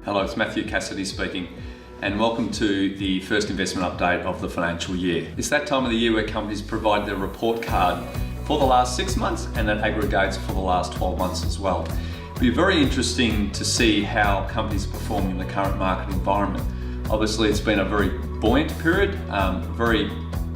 Hello, it's Matthew Cassidy speaking, and welcome to the first investment update of the financial year. It's that time of the year where companies provide their report card for the last 6 months, and that aggregates for the last 12 months as well. It'll be very interesting to see how companies are performing in the current market environment. Obviously, it's been a very buoyant period, very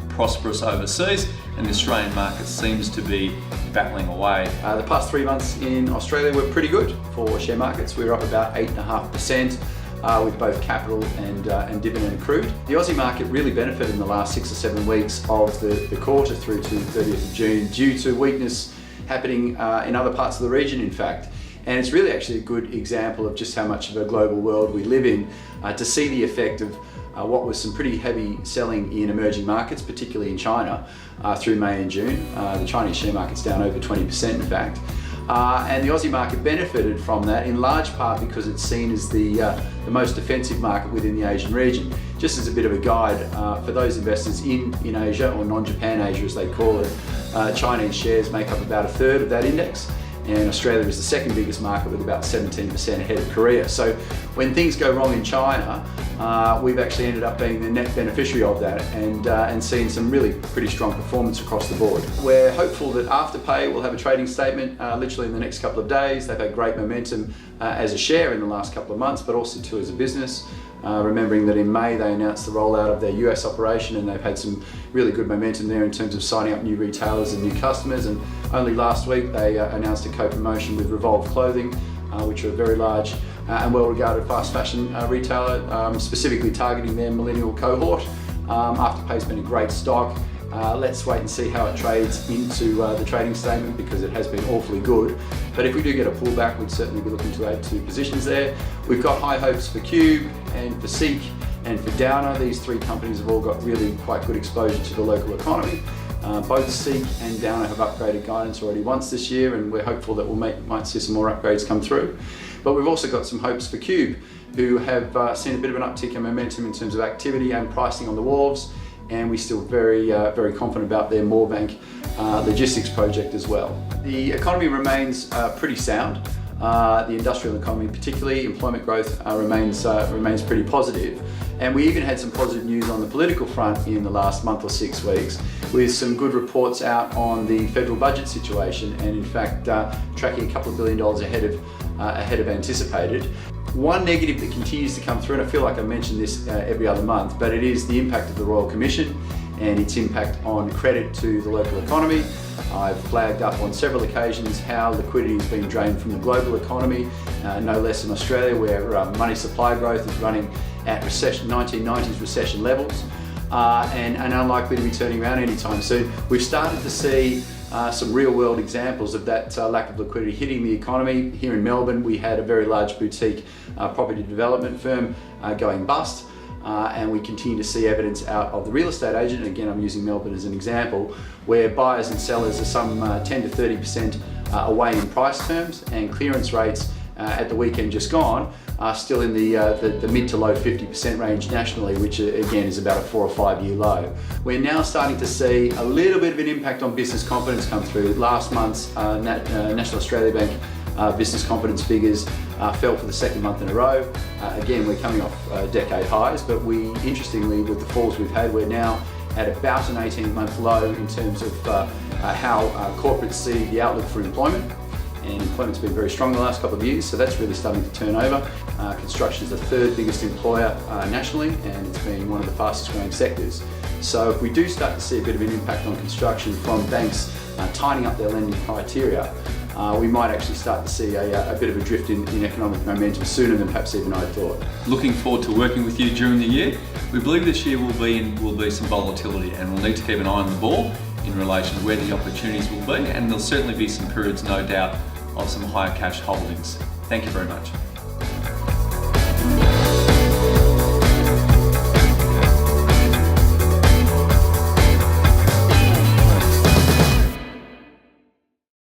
prosperous overseas, and the Australian market seems to be battling away. The past 3 months in Australia were pretty good for share markets. We were up about 8.5% with both capital and dividend accrued. The Aussie market really benefited in the last 6 or 7 weeks of the quarter through to 30th of June due to weakness happening in other parts of the region, in fact. And it's really actually a good example of just how much of a global world we live in to see the effect of what was some pretty heavy selling in emerging markets, particularly in China, through May and June. The Chinese share market's down over 20% in fact. And the Aussie market benefited from that in large part because it's seen as the most defensive market within the Asian region. Just as a bit of a guide for those investors in Asia, or non-Japan Asia as they call it, Chinese shares make up about 1/3 of that index. And Australia is the second biggest market with about 17% ahead of Korea. So when things go wrong in China, we've actually ended up being the net beneficiary of that and seeing some really pretty strong performance across the board. We're hopeful that Afterpay will have a trading statement literally in the next couple of days. They've had great momentum as a share in the last couple of months, but also too as a business. Remembering that in May they announced the rollout of their US operation, and they've had some really good momentum there in terms of signing up new retailers and new customers. And only last week they announced a co-promotion with Revolve Clothing, which are a very large and well-regarded fast fashion retailer, specifically targeting their millennial cohort. Afterpay's been a great stock. Let's wait and see how it trades into the trading statement, because it has been awfully good. But if we do get a pullback, we'd certainly be looking to add to positions there. We've got high hopes for Cube and for Seek and for Downer. These three companies have all got really quite good exposure to the local economy. Both Seek and Downer have upgraded guidance already once this year, and we're hopeful that we might see some more upgrades come through. But we've also got some hopes for Cube, who have seen a bit of an uptick in momentum in terms of activity and pricing on the wharves. And we're still very confident about their Moorebank logistics project as well. The economy remains pretty sound. The industrial economy, particularly employment growth, remains pretty positive. And we even had some positive news on the political front in the last month or 6 weeks, with some good reports out on the federal budget situation, and in fact tracking a couple of $1 billion ahead of anticipated. One negative that continues to come through, and I feel like I mention this every other month, but it is the impact of the Royal Commission and its impact on credit to the local economy. I've flagged up on several occasions how liquidity is being drained from the global economy, no less in Australia, where money supply growth is running at 1990s recession levels and unlikely to be turning around anytime soon. We've started to see some real world examples of that lack of liquidity hitting the economy. Here in Melbourne, we had a very large boutique property development firm going bust, and we continue to see evidence out of the real estate agent, and again I'm using Melbourne as an example, where buyers and sellers are some 10 to 30% away in price terms, and clearance rates at the weekend just gone are still in the mid to low 50% range nationally, which again is about a 4 or 5 year low. We're now starting to see a little bit of an impact on business confidence come through. Last month's National Australia Bank business confidence figures fell for the second month in a row. Again, we're coming off decade highs, but interestingly, with the falls we've had, we're now at about an 18-month low in terms of how corporates see the outlook for employment. And employment's been very strong the last couple of years, so that's really starting to turn over. Construction is the third biggest employer nationally, and it's been one of the fastest growing sectors. So if we do start to see a bit of an impact on construction from banks tightening up their lending criteria, we might actually start to see a bit of a drift in economic momentum sooner than perhaps even I thought. Looking forward to working with you during the year. We believe this year will be some volatility, and we'll need to keep an eye on the ball in relation to where the opportunities will be, and there'll certainly be some periods, no doubt, of some higher cash holdings. Thank you very much.